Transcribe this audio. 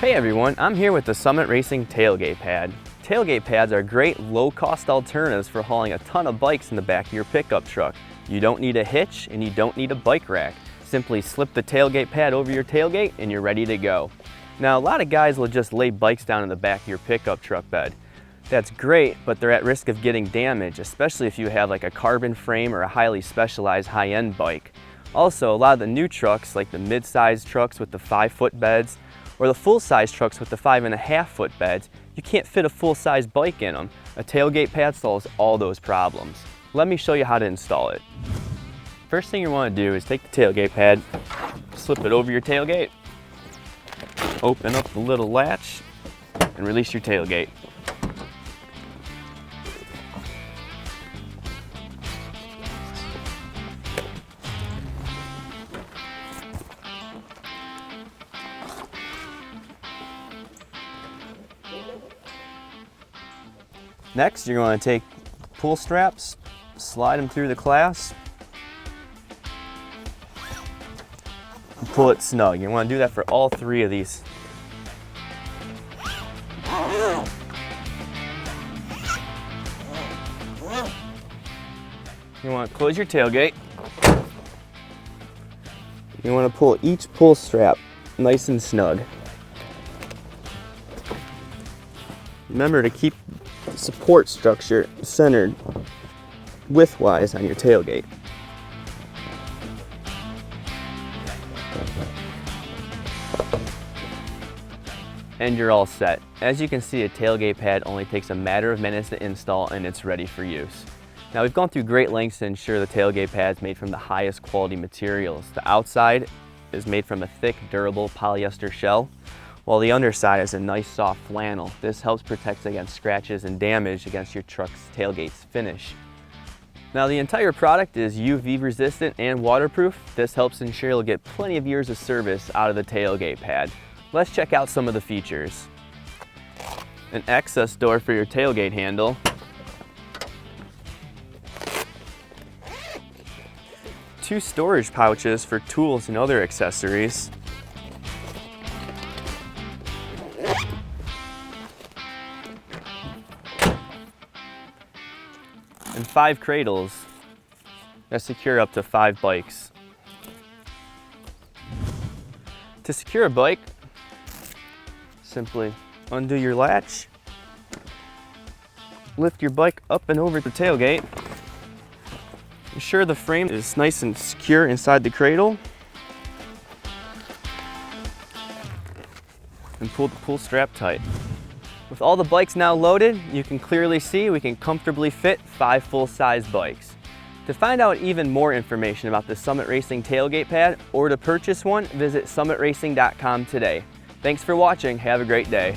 Hey everyone, I'm here with the Summit Racing tailgate pad. Tailgate pads are great low-cost alternatives for hauling a ton of bikes in the back of your pickup truck. You don't need a hitch and you don't need a bike rack. Simply slip the tailgate pad over your tailgate and you're ready to go. Now a lot of guys will just lay bikes down in the back of your pickup truck bed. That's great, but they're at risk of getting damaged, especially if you have like a carbon frame or a highly specialized high-end bike. Also, a lot of the new trucks, like the mid-size trucks with the 5-foot beds, or the full-size trucks with the 5.5-foot beds, you can't fit a full-size bike in them. A tailgate pad solves all those problems. Let me show you how to install it. First thing you want to do is take the tailgate pad, slip it over your tailgate, open up the little latch, and release your tailgate. Next, you're going to take pull straps, slide them through the clasp, and pull it snug. You want to do that for all 3 of these. You want to close your tailgate. You want to pull each pull strap nice and snug. Remember to keep the support structure centered widthwise on your tailgate. And you're all set. As you can see, a tailgate pad only takes a matter of minutes to install and it's ready for use. Now we've gone through great lengths to ensure the tailgate pad is made from the highest quality materials. The outside is made from a thick, durable polyester shell, while the underside is a nice soft flannel. This helps protect against scratches and damage against your truck's tailgate's finish. Now the entire product is UV resistant and waterproof. This helps ensure you'll get plenty of years of service out of the tailgate pad. Let's check out some of the features. An access door for your tailgate handle. 2 storage pouches for tools and other accessories. And 5 cradles that secure up to 5 bikes. To secure a bike, simply undo your latch, lift your bike up and over the tailgate, ensure the frame is nice and secure inside the cradle, and pull the pull strap tight. With all the bikes now loaded, you can clearly see we can comfortably fit 5 full-size bikes. To find out even more information about the Summit Racing tailgate pad or to purchase one, visit summitracing.com today. Thanks for watching. Have a great day.